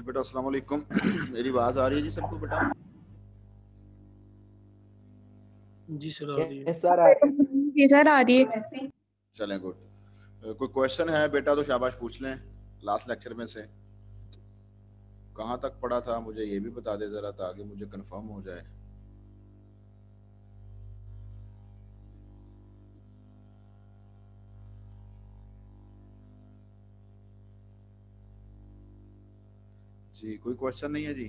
बेटा अस्सलाम वालेकुम। मेरी आवाज़ आ रही है जी सबको बेटा? जी सर, आ रही है। यस सर, सर आ रही है। चलें गुड। कोई क्वेश्चन है बेटा तो शाबाश पूछ लें। लास्ट लेक्चर में से कहाँ तक पढ़ा था मुझे ये भी बता दे ज़रा, ताकि मुझे कंफर्म हो जाए। जी कोई क्वेश्चन नहीं है जी?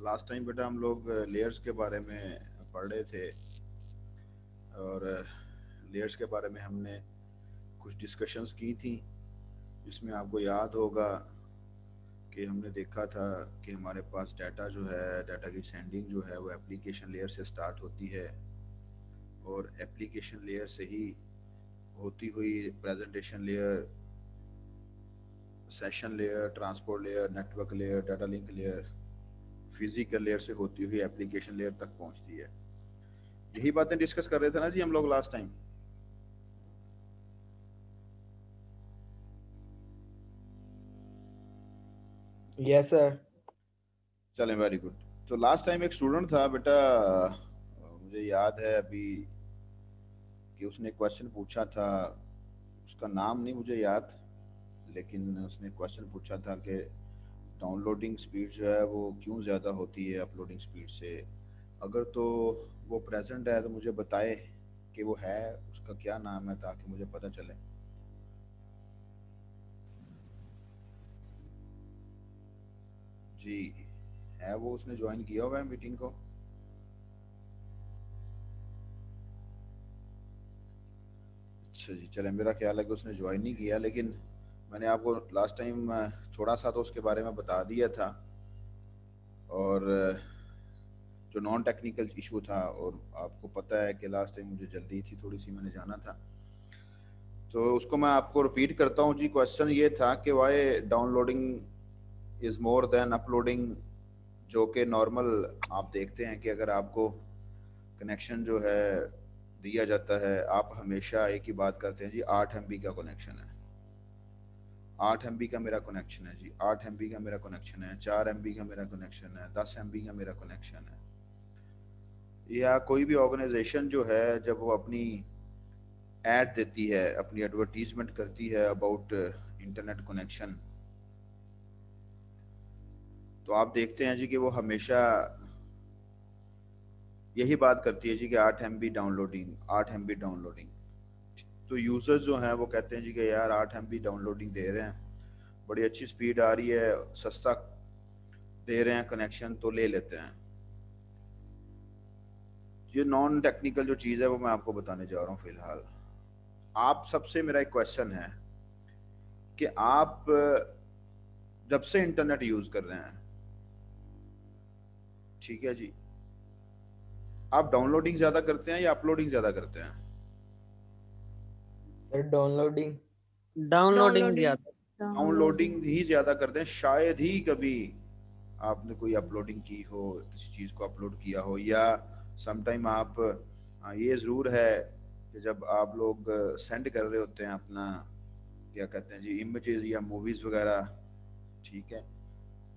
लास्ट टाइम बेटा हम लोग लेयर्स के बारे में पढ़ रहे थे, और लेयर्स के बारे में हमने कुछ डिस्कशंस की थी, जिसमें आपको याद होगा कि हमने देखा था कि हमारे पास डाटा जो है, डाटा की सेंडिंग जो है वो एप्लीकेशन लेयर से स्टार्ट होती है, और एप्लीकेशन लेयर से ही होती हुई presentation layer, session layer, transport layer, network layer, data link layer, physical layer से होती हुई एप्लीकेशन लेयर तक पहुंचती है। यही बातें डिस्कस कर रहे थे ना जी हम लोग लास्ट टाइम? Yes sir. चलें, वेरी गुड। तो लास्ट टाइम एक स्टूडेंट था बेटा, मुझे याद है अभी कि उसने क्वेश्चन पूछा था, उसका नाम नहीं मुझे याद, लेकिन उसने क्वेश्चन पूछा था कि डाउनलोडिंग स्पीड जो है वो क्यों ज़्यादा होती है अपलोडिंग स्पीड से। अगर तो वो प्रेजेंट है तो मुझे बताए कि वो है, उसका क्या नाम है, ताकि मुझे पता चले। जी है वो, उसने ज्वाइन किया हुआ है मीटिंग को? अच्छा जी, चले, मेरा ख्याल है कि उसने ज्वाइन नहीं किया, लेकिन मैंने आपको लास्ट टाइम थोड़ा सा तो उसके बारे में बता दिया था, और जो नॉन टेक्निकल इशू था, और आपको पता है कि लास्ट टाइम मुझे जल्दी थी थोड़ी सी, मैंने जाना था, तो उसको मैं आपको रिपीट करता हूँ जी। क्वेश्चन ये था कि why downloading is more than uploading, जो कि नॉर्मल आप देखते हैं कि अगर आपको कनेक्शन जो है दिया जाता है, आप हमेशा एक ही बात करते हैं जी, 8 MB का कनेक्शन है, 8 MB का मेरा कनेक्शन है जी, 8 MB का मेरा कनेक्शन है, 4 MB का मेरा कनेक्शन है, 10 MB का मेरा कनेक्शन है। या कोई भी ऑर्गेनाइजेशन जो है, जब वो अपनी ऐड देती है, अपनी एडवर्टीजमेंट करती है अबाउट इंटरनेट कनेक्शन, तो आप देखते हैं जी कि वो हमेशा यही बात करती है जी कि 8 MB डाउनलोडिंग, 8 MB डाउनलोडिंग। तो यूज़र्स जो हैं वो कहते हैं जी कि यार 8 MB डाउनलोडिंग दे रहे हैं, बड़ी अच्छी स्पीड आ रही है, सस्ता दे रहे हैं कनेक्शन, तो ले लेते हैं। ये नॉन टेक्निकल जो चीज़ है वो मैं आपको बताने जा रहा हूँ फ़िलहाल। आप सबसे मेरा एक क्वेश्चन है कि आप जब से इंटरनेट यूज़ कर रहे हैं, ठीक है जी, आप डाउनलोडिंग ज़्यादा करते हैं या अपलोडिंग ज़्यादा करते हैं? Sir downloading. डाउनलोडिंग ज्यादा। डाउनलोडिंग ही ज़्यादा करते हैं। शायद ही कभी आपने कोई अपलोडिंग की हो, किसी चीज़ को अपलोड किया हो, या समटाइम आप ये ज़रूर है कि जब आप लोग सेंड कर रहे होते हैं अपना, क्या कहते हैं जी, इमेजेस या मूवीज़ वगैरह, ठीक है,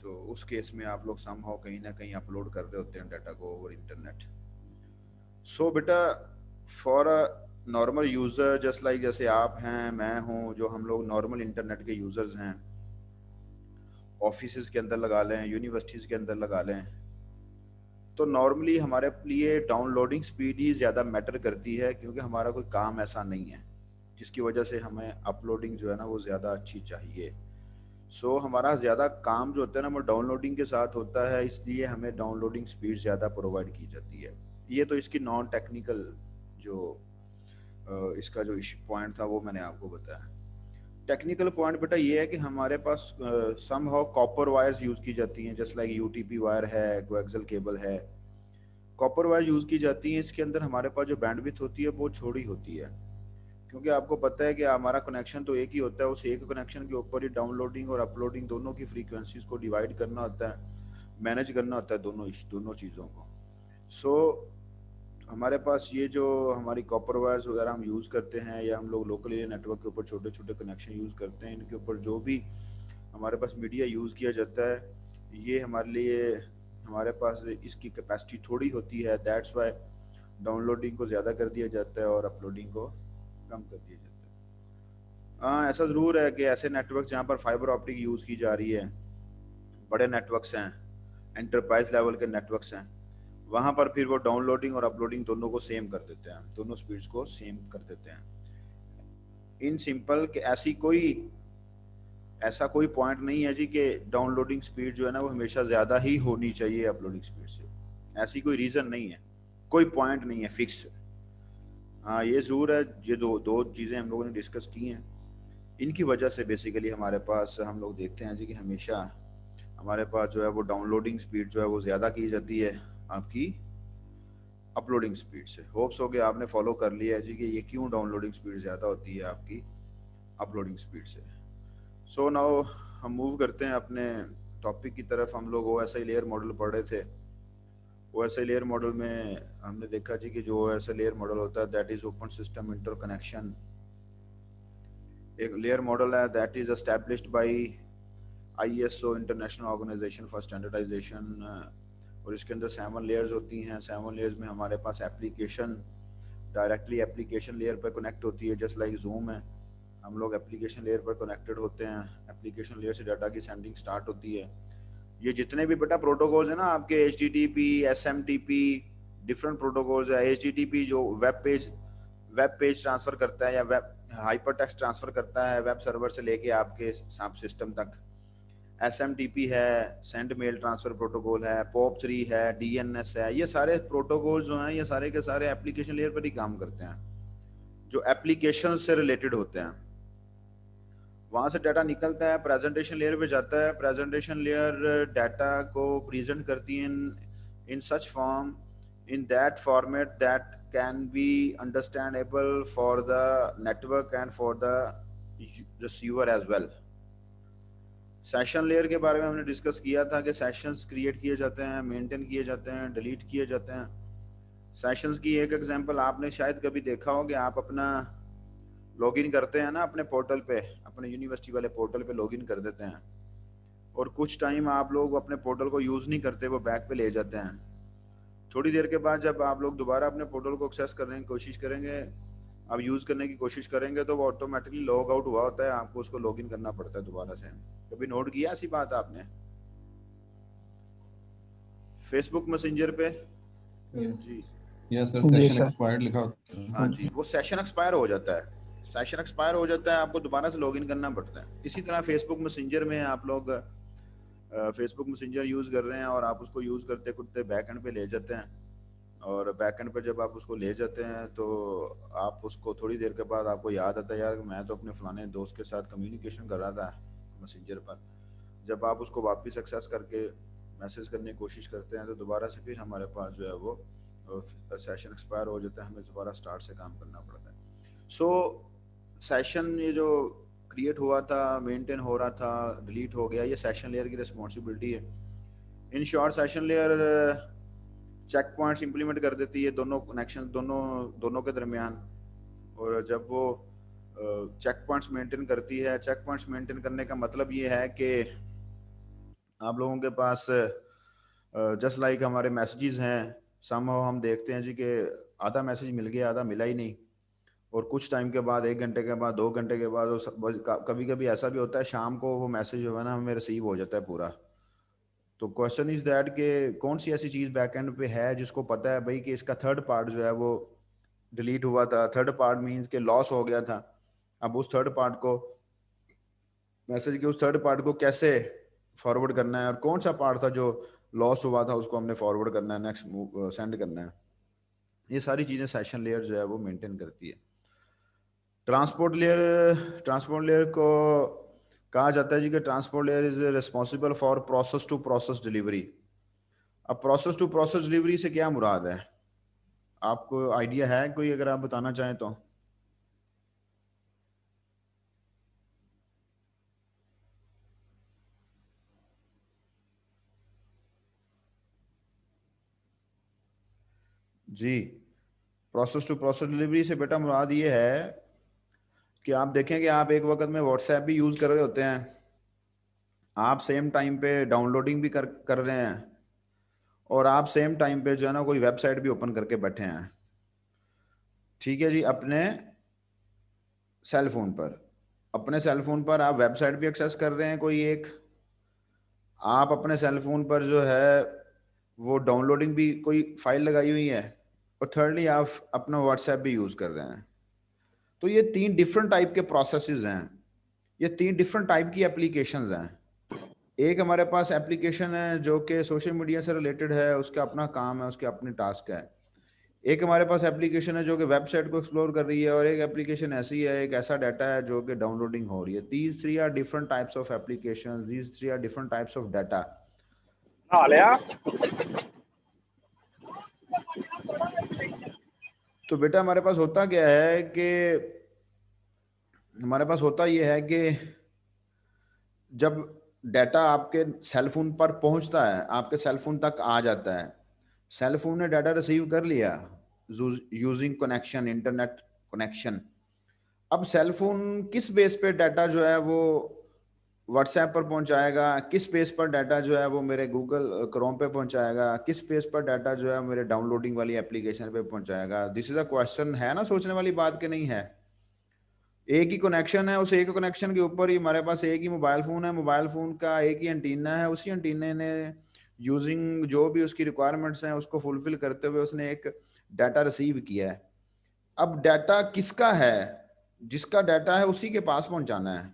तो उस केस में आप लोग समहाउ कहीं ना कहीं अपलोड कर रहे होते हैं डाटा को ओवर इंटरनेट। सो बेटा, for a normal user just like, जैसे आप हैं, मैं हूँ, जो हम लोग नॉर्मल इंटरनेट के यूज़र्स हैं, ऑफिस के अंदर लगा लें, यूनिवर्सिटीज़ के अंदर लगा लें, तो नॉर्मली हमारे लिए डाउनलोडिंग स्पीड ही ज़्यादा मैटर करती है, क्योंकि हमारा कोई काम ऐसा नहीं है जिसकी वजह से हमें अपलोडिंग जो है ना वो ज़्यादा अच्छी चाहिए। सो हमारा ज़्यादा काम जो होता है ना वो डाउनलोडिंग के साथ होता है, इसलिए हमें डाउनलोडिंग स्पीड ज़्यादा प्रोवाइड की जाती है। ये तो इसकी नॉन टेक्निकल जो इसका जो पॉइंट था वो मैंने आपको बताया। टेक्निकल पॉइंट बेटा ये है कि हमारे पास somehow copper wires use की जाती हैं, जस्ट लाइक यूटीपी वायर है, कोएक्सियल केबल है, कॉपर वायर यूज़ की जाती हैं। इसके अंदर हमारे पास जो बैंडविड्थ होती है वो छोटी होती है, क्योंकि आपको पता है कि हमारा कनेक्शन तो एक ही होता है, उस एक कनेक्शन के ऊपर ही डाउनलोडिंग और अपलोडिंग दोनों की फ्रीक्वेंसीज को डिवाइड करना होता है, मैनेज करना होता है दोनों चीज़ों को। सो हमारे पास ये जो हमारी कॉपर वायर्स वगैरह हम यूज़ करते हैं, या हम लोग लोकल एरिया नेटवर्क के ऊपर छोटे छोटे कनेक्शन यूज़ करते हैं, इनके ऊपर जो भी हमारे पास मीडिया यूज़ किया जाता है, ये हमारे लिए, हमारे पास इसकी कैपेसिटी थोड़ी होती है। दैट्स वाई डाउनलोडिंग को ज़्यादा कर दिया जाता है और अपलोडिंग को कम कर दिया जाता है। हाँ, ऐसा ज़रूर है कि ऐसे नेटवर्क जहाँ पर फाइबर ऑप्टिक यूज़ की जा रही है, बड़े नेटवर्क्स हैं, एंटरप्राइज लेवल के नेटवर्क्स हैं, वहाँ पर फिर वो डाउनलोडिंग और अपलोडिंग दोनों को सेम कर देते हैं, दोनों स्पीड्स को सेम कर देते हैं। इन सिंपल कि ऐसा कोई पॉइंट नहीं है जी कि डाउनलोडिंग स्पीड जो है ना वो हमेशा ज़्यादा ही होनी चाहिए अपलोडिंग स्पीड से। ऐसी कोई रीज़न नहीं है, कोई पॉइंट नहीं है फिक्स। हाँ, ये ज़रूर है, ये दो दो चीज़ें हम लोगों ने डिस्कस की हैं, इनकी वजह से बेसिकली हमारे पास हम लोग देखते हैं जी कि हमेशा हमारे पास जो है वो डाउनलोडिंग स्पीड जो है वो ज़्यादा की जाती है आपकी अपलोडिंग स्पीड से। होप्स हो कि आपने फॉलो कर लिया है जी कि ये क्यों डाउनलोडिंग स्पीड ज़्यादा होती है आपकी अपलोडिंग स्पीड से। सो नाउ हम मूव करते हैं अपने टॉपिक की तरफ। हम लोग OSI लेयर मॉडल पढ़ रहे थे। OSI लेयर मॉडल में हमने देखा जी कि जो OSI लेयर मॉडल होता है that is open system interconnection. एक लेयर मॉडल है that is established by ISO International Organization for Standardization, और इसके अंदर 7 लेयर्स होती हैं। 7 लेयर्स में हमारे पास एप्लीकेशन डायरेक्टली एप्लीकेशन लेयर पर कनेक्ट होती है, जस्ट लाइक जूम है। हम लोग एप्लीकेशन लेयर पर कनेक्टेड होते हैं, एप्लीकेशन लेयर से डाटा की सेंडिंग स्टार्ट होती है। ये जितने भी बेटा प्रोटोकॉल्स हैं ना आपके, HTTP, SMTP, डिफरेंट प्रोटोकॉल्स है। HTTP जो वेब पेज ट्रांसफ़र करता है या वेब हाइपर टेक्स्ट ट्रांसफ़र करता है वेब सर्वर से लेके आपके सिस्टम तक। SMTP है, सेंड मेल ट्रांसफ़र प्रोटोकॉल है, POP3 है, DNS है। ये सारे प्रोटोकॉल जो हैं ये सारे के सारे एप्लीकेशन लेयर पर ही काम करते हैं, जो एप्लीकेशन से रिलेटेड होते हैं। वहाँ से डाटा निकलता है, प्रेजेंटेशन लेयर पे जाता है। प्रेजेंटेशन लेयर डाटा को प्रेजेंट करती है in such form, in that format that can be understandable for the network and for the receiver as well. Session layer के बारे में हमने डिस्कस किया था कि सेशंस क्रिएट किए जाते हैं, मेंटेन किए जाते हैं, डिलीट किए जाते हैं। सेशंस की एक एग्जांपल आपने शायद कभी देखा हो कि आप अपना लॉगिन करते हैं ना अपने पोर्टल पे, अपने यूनिवर्सिटी वाले पोर्टल पे लॉगिन कर देते हैं, और कुछ टाइम आप लोग अपने पोर्टल को यूज़ नहीं करते, वो बैक पे ले जाते हैं। थोड़ी देर के बाद जब आप लोग दोबारा अपने पोर्टल को एक्सेस करने की कोशिश करेंगे, आप यूज़ करने की कोशिश करेंगे, तो वो ऑटोमेटिकली लॉग आउट हुआ होता है, आपको उसको लॉगिन करना पड़ता है दोबारा से। कभी नोट किया ऐसी बात आपने? फेसबुक मैसेंजर पे जी, यस सर, जी सेशन सर। एक्सपायर्ड लिखा होता है। हाँ जी, वो सेशन एक्सपायर हो जाता है, सेशन एक्सपायर हो जाता है, आपको दोबारा से लॉगिन करना पड़ता है। इसी तरह फेसबुक मैसेंजर में आप लोग फेसबुक मैसेंजर यूज़ कर रहे हैं और आप उसको यूज़ करते करते बैक एंड पे ले जाते हैं, और बैक एंड पे जब आप उसको ले जाते हैं तो आप उसको थोड़ी देर के बाद आपको याद आता है यार मैं तो अपने फलाने दोस्त के साथ कम्युनिकेशन कर रहा था मैसेंजर पर। जब आप उसको वापस एक्सेस करके मैसेज करने की कोशिश करते हैं तो दोबारा से फिर हमारे पास जो है वो सेशन एक्सपायर हो जाता है, हमें दोबारा स्टार्ट से काम करना पड़ता है। सो सेशन ये जो क्रिएट हुआ था, मेंटेन हो रहा था, डिलीट हो गया, ये सेशन लेयर की रिस्पॉन्सिबिलिटी है। In short session layer check points implement कर देती है दोनों कनेक्शन दोनों के दरमियान। और जब वो चेक पॉइंट्स मेंटेन करती है, चेक पॉइंट्स मेंटेन करने का मतलब ये है कि आप लोगों के पास जस्ट लाइक हमारे मैसेजेस हैं, समहाउ हम देखते हैं जी कि आधा मैसेज मिल गया, आधा मिला ही नहीं, और कुछ टाइम के बाद 1 घंटे के बाद 2 घंटे के बाद कभी कभी ऐसा भी होता है शाम को वो मैसेज जो है ना हमें रिसीव हो जाता है पूरा। तो क्वेश्चन इज दैट कि कौन सी ऐसी चीज़ बैकएंड पे है जिसको पता है भाई कि इसका थर्ड पार्ट जो है वो डिलीट हुआ था, थर्ड पार्ट मीन्स के लॉस हो गया था। अब उस थर्ड पार्ट को, मैसेज के उस थर्ड पार्ट को कैसे फॉरवर्ड करना है, और कौन सा पार्ट था जो लॉस हुआ था उसको हमने फॉरवर्ड करना है, नेक्स्ट सेंड करना है। ये सारी चीज़ें सेशन लेयर जो है वो मेंटेन करती है। ट्रांसपोर्ट लेयर को कहा जाता है जी कि transport layer is responsible for process to process delivery. अब प्रोसेस टू प्रोसेस डिलीवरी से क्या मुराद है, आपको आइडिया है कोई, अगर आप बताना चाहें तो? जी, प्रोसेस टू प्रोसेस डिलीवरी से बेटा मुराद ये है कि आप देखें कि आप एक वक्त में व्हाट्सएप भी यूज़ कर रहे होते हैं, आप सेम टाइम पे डाउनलोडिंग भी कर रहे हैं, और आप सेम टाइम पे जो है ना कोई वेबसाइट भी ओपन करके बैठे हैं, ठीक है जी, अपने सेल फोन पर। अपने सेल फोन पर आप वेबसाइट भी एक्सेस कर रहे हैं कोई एक, आप अपने सेल फोन पर जो है वो डाउनलोडिंग भी कोई फाइल लगाई हुई है, और थर्डली आप अपना व्हाट्सएप भी यूज़ कर रहे हैं। तो ये 3 डिफरेंट टाइप के प्रोसेसेस हैं, ये 3 डिफरेंट टाइप की एप्लीकेशंस हैं। एक हमारे पास एप्लीकेशन है जो कि सोशल मीडिया से रिलेटेड है, उसका अपना काम है, उसके अपने टास्क है। एक हमारे पास एप्लीकेशन है जो कि वेबसाइट को एक्सप्लोर कर रही है, और एक एप्लीकेशन ऐसी है, एक ऐसा डाटा है जो कि डाउनलोडिंग हो रही है। These 3 are different types of applications, these 3 are different types of data। तो बेटा हमारे पास होता क्या है कि हमारे पास होता यह है कि जब डाटा आपके सेल फोन पर पहुंचता है, आपके सेल फोन तक आ जाता है, सेल फोन ने डाटा रिसीव कर लिया यूजिंग कनेक्शन, इंटरनेट कनेक्शन। अब सेल फोन किस बेस पे डाटा जो है वो व्हाट्सएप पर पहुंचाएगा, किस बेस पर डाटा जो है वो मेरे गूगल क्रोम पे पहुंचाएगा, किस बेस पर डाटा जो है मेरे डाउनलोडिंग वाली एप्लीकेशन पे पहुंचाएगा। दिस इज अ क्वेश्चन, है ना सोचने वाली बात कि नहीं है। एक ही कनेक्शन है, उस एक कनेक्शन के ऊपर ही हमारे पास एक ही मोबाइल फोन है, मोबाइल फोन का एक ही एंटीना है, उसी एंटीने ने यूजिंग जो भी उसकी रिक्वायरमेंट्स हैं उसको फुलफिल करते हुए उसने एक डाटा रिसीव किया है। अब डाटा किसका है, जिसका डाटा है उसी के पास पहुंचाना है।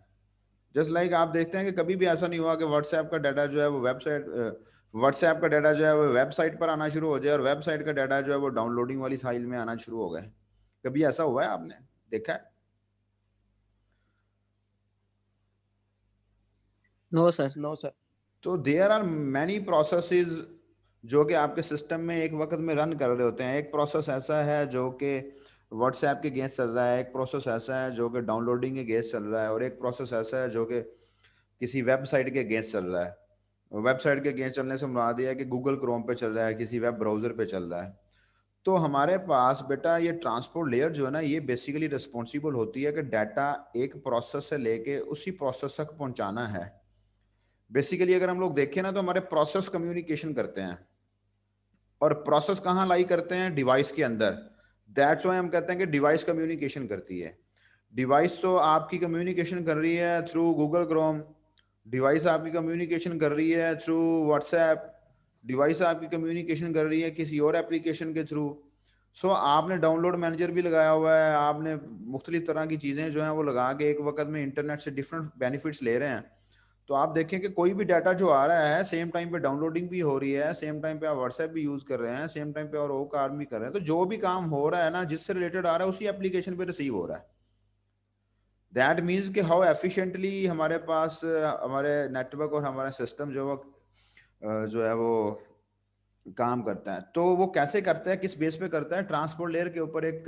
जस्ट लाइक आप देखते हैं कि कभी भी ऐसा नहीं हुआ कि व्हाट्सएप का डाटा जो है वो व्हाट्सएप का डाटा जो है वो वेबसाइट पर आना शुरू हो जाए, और वेबसाइट का डाटा जो है वो डाउनलोडिंग वाली फाइल में आना शुरू हो गए। कभी ऐसा हुआ है, आपने देखा है? No sir. No sir. तो देयर आर मैनी प्रोसेसेस जो कि आपके सिस्टम में एक वक्त में रन कर रहे होते हैं। एक प्रोसेस ऐसा है जो कि व्हाट्सएप के अगेंस्ट चल रहा है, एक प्रोसेस ऐसा है जो कि डाउनलोडिंग के अगेंस्ट चल रहा है, और एक प्रोसेस ऐसा है जो कि किसी वेबसाइट के अगेंस्ट चल रहा है। वेबसाइट के अगेंस्ट चलने से मुराद ये है कि गूगल क्रोम पे चल रहा है, किसी वेब ब्राउजर पे चल रहा है। तो हमारे पास बेटा ये ट्रांसपोर्ट लेयर जो है ना, ये बेसिकली रिस्पॉन्सिबल होती है कि डाटा एक प्रोसेस से लेके उसी प्रोसेस तक पहुंचाना है। बेसिकली अगर हम लोग देखें ना तो हमारे प्रोसेस कम्युनिकेशन करते हैं, और प्रोसेस कहाँ लाई करते हैं, डिवाइस के अंदर। दैट्स व्हाई हम कहते हैं कि डिवाइस कम्युनिकेशन करती है। डिवाइस तो आपकी कम्युनिकेशन कर रही है थ्रू गूगल क्रोम, डिवाइस आपकी कम्युनिकेशन कर रही है थ्रू व्हाट्सएप, डिवाइस आपकी कम्युनिकेशन कर रही है किसी और एप्लीकेशन के थ्रू। सो आपने डाउनलोड मैनेजर भी लगाया हुआ है, आपने मुख्तलिफ तरह की चीज़ें जो हैं वो लगा के एक वक्त में इंटरनेट से डिफरेंट बेनिफिट्स ले रहे हैं। तो आप देखें कि कोई भी डाटा जो आ रहा है सेम टाइम पे डाउनलोडिंग भी हो रही है, सेम टाइम पे आप व्हाट्सएप भी यूज कर रहे हैं, सेम टाइम पे और वो काम भी कर रहे हैं। तो जो भी काम हो रहा है ना जिससे रिलेटेड आ रहा है उसी एप्लीकेशन पे रिसीव हो रहा है। दैट मीन्स कि हाउ एफिशिएंटली हमारे पास हमारे नेटवर्क और हमारा सिस्टम जो है वो काम करता है। तो वो कैसे करता है, किस बेस पे करता है? ट्रांसपोर्ट लेयर के ऊपर एक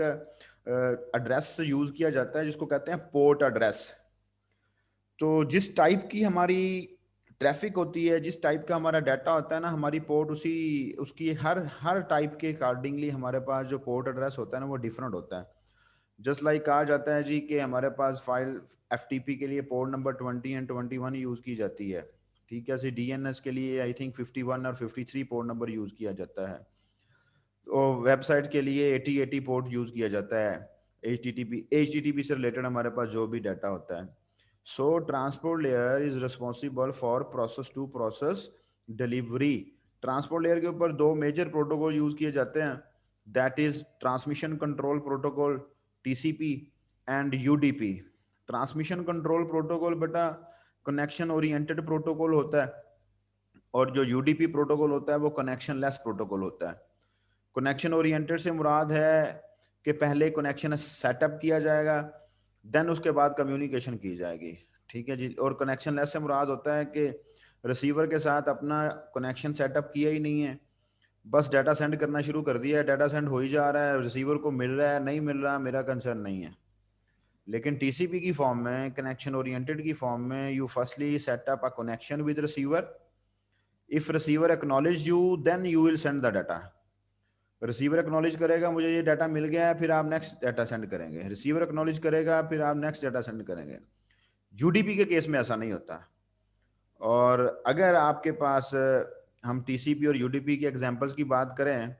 एड्रेस यूज किया जाता है जिसको कहते हैं पोर्ट एड्रेस। तो जिस टाइप की हमारी ट्रैफिक होती है, जिस टाइप का हमारा डाटा होता है ना, हमारी पोर्ट उसकी हर टाइप के अकॉर्डिंगली हमारे पास जो पोर्ट एड्रेस होता है ना वो डिफरेंट होता है। जस्ट लाइक कहा जाता है जी कि हमारे पास फाइल एफटीपी के लिए पोर्ट नंबर 20 एंड 21 यूज की जाती है, ठीक है। डीएनएस के लिए आई थिंक 51 और 53 पोर्ट नंबर यूज किया जाता है। तो वेबसाइट के लिए 80 पोर्ट यूज किया जाता है। एचटीटीपी से रिलेटेड हमारे पास जो भी डाटा होता है। So transport layer is responsible for process to process delivery। Transport layer के ऊपर 2 मेजर प्रोटोकॉल यूज किए जाते हैं, that is transmission control protocol TCP and UDP। Transmission control protocol बेटा कनेक्शन ओरिएंटेड प्रोटोकॉल होता है, और जो UDP प्रोटोकॉल होता है वो कनेक्शन लेस प्रोटोकॉल होता है। कनेक्शन ओरिएंटेड से मुराद है कि पहले कनेक्शन सेटअप किया जाएगा, देन उसके बाद कम्युनिकेशन की जाएगी, ठीक है जी। और कनेक्शन लेस से मुराद होता है कि रिसीवर के साथ अपना कनेक्शन सेटअप किया ही नहीं है, बस डाटा सेंड करना शुरू कर दिया है, डाटा सेंड हो ही जा रहा है, रिसीवर को मिल रहा है नहीं मिल रहा मेरा कंसर्न नहीं है। लेकिन TCP की फॉर्म में, कनेक्शन ओरिएंटेड की फॉर्म में, you firstly set up a connection with receiver. If receiver acknowledge you then you will send the data. Receiver acknowledge करेगा मुझे ये डाटा मिल गया है, फिर आप नेक्स्ट डाटा सेंड करेंगे। रिसीवर एक्नॉलेज करेगा, फिर आप नेक्स्ट डाटा सेंड करेंगे। यूडीपी के केस में ऐसा नहीं होता। और अगर आपके पास हम टीसीपी और यूडीपी के एग्जांपल्स की बात करें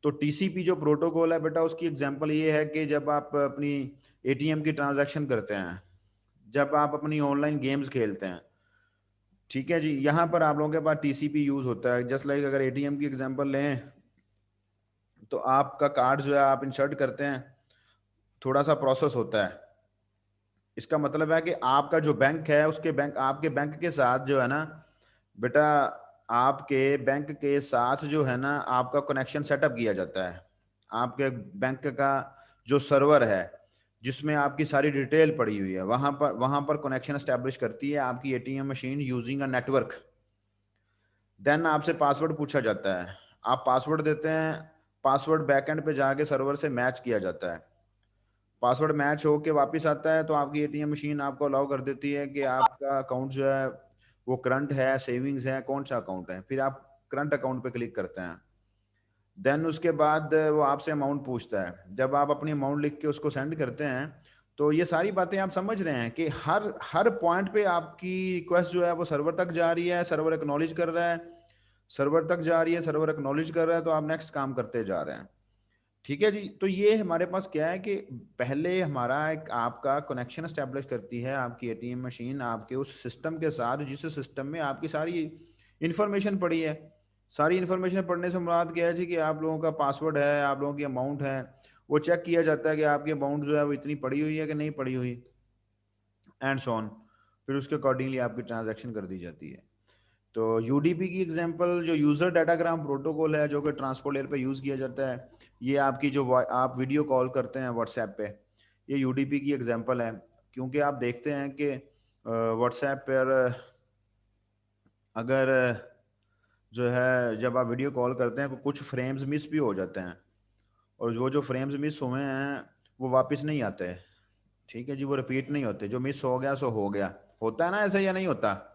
तो टीसीपी जो प्रोटोकॉल है बेटा, उसकी एग्जांपल ये है कि जब आप अपनी एटीएम की ट्रांजैक्शन करते हैं, जब आप अपनी ऑनलाइन गेम्स खेलते हैं, ठीक है जी, यहाँ पर आप लोगों के पास टीसीपी यूज होता है। जस्ट लाइक अगर एटीएम की एग्जांपल लें तो आपका कार्ड जो है आप इंसर्ट करते हैं, थोड़ा सा प्रोसेस होता है। इसका मतलब है कि आपका जो बैंक है उसके बैंक आपके बैंक के साथ जो है ना बेटा, आपके बैंक के साथ जो है ना आपका कनेक्शन सेटअप किया जाता है। आपके बैंक का जो सर्वर है जिसमें आपकी सारी डिटेल पड़ी हुई है, वहां पर कनेक्शन एस्टेब्लिश करती है आपकी ATM machine using a network. Then आपसे पासवर्ड पूछा जाता है, आप पासवर्ड देते हैं, पासवर्ड बैकएंड पे जाके सर्वर से मैच किया जाता है। पासवर्ड मैच होके वापस आता है तो आपकी एटीएम मशीन आपको अलाउ कर देती है कि आपका अकाउंट जो है वो करंट है, सेविंग्स है, कौन सा अकाउंट है। फिर आप करंट अकाउंट पे क्लिक करते हैं। देन उसके बाद वो आपसे अमाउंट पूछता है। जब आप अपनी अमाउंट लिख के उसको सेंड करते हैं तो ये सारी बातें आप समझ रहे हैं कि हर पॉइंट पे आपकी रिक्वेस्ट जो है वो सर्वर तक जा रही है, सर्वर एक्नॉलेज कर रहा है, सर्वर तक जा रही है, सर्वर एक्नॉलेज कर रहा है, तो आप नेक्स्ट काम करते जा रहे हैं। ठीक है जी। तो ये हमारे पास क्या है कि पहले हमारा एक आपका कनेक्शन एस्टेब्लिश करती है आपकी एटीएम मशीन आपके उस सिस्टम के साथ जिस सिस्टम में आपकी सारी इंफॉर्मेशन पड़ी है। सारी इंफॉर्मेशन पढ़ने से मुराद क्या है जी कि आप लोगों का पासवर्ड है, आप लोगों की अमाउंट है, वो चेक किया जाता है कि आपकी अमाउंट जो है वो इतनी पड़ी हुई है कि नहीं पड़ी हुई, एंड सो ऑन। फिर उसके अकॉर्डिंगली आपकी ट्रांजैक्शन कर दी जाती है। तो यूडीपी की एग्जांपल जो यूजर डाटाग्राम प्रोटोकॉल है जो कि ट्रांसपोर्ट लेयर पे यूज किया जाता है, ये आपकी जो आप वीडियो कॉल करते हैं व्हाट्सएप पे, ये यूडीपी की एग्जांपल है। क्योंकि आप देखते हैं कि व्हाट्सएप पर अगर जो है जब आप वीडियो कॉल करते हैं तो कुछ फ्रेम्स मिस भी हो जाते हैं, और वो जो फ्रेम्स मिस हुए हैं वो वापस नहीं आते। ठीक है जी, वो रिपीट नहीं होते। जो मिस हो गया सो हो गया। होता है ना ऐसा या नहीं होता?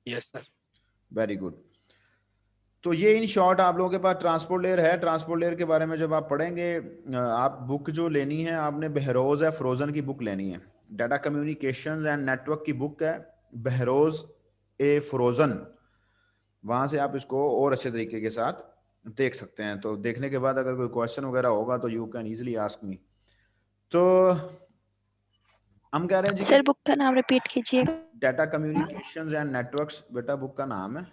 Yes sir. Very good. तो ये इन शॉर्ट आप लोगों के पास ट्रांसपोर्ट लेयर है। ट्रांसपोर्ट लेयर के बारे में जब आप पढ़ेंगे, आप बुक जो लेनी है आपने बहरोज है फ्रोजन की बुक लेनी है। डाटा कम्युनिकेशन एंड नेटवर्क की बुक है बहरोज ए फ्रोजन। वहां से आप इसको और अच्छे तरीके के साथ देख सकते हैं। तो देखने के बाद अगर कोई क्वेश्चन वगैरह होगा तो you can easily ask me. तो हम कह रहे हैं जी सर बुक का नाम रिपीट कीजिएगा। डाटा कम्युनिकेशंस एंड नेटवर्क्स बेटा बुक का नाम है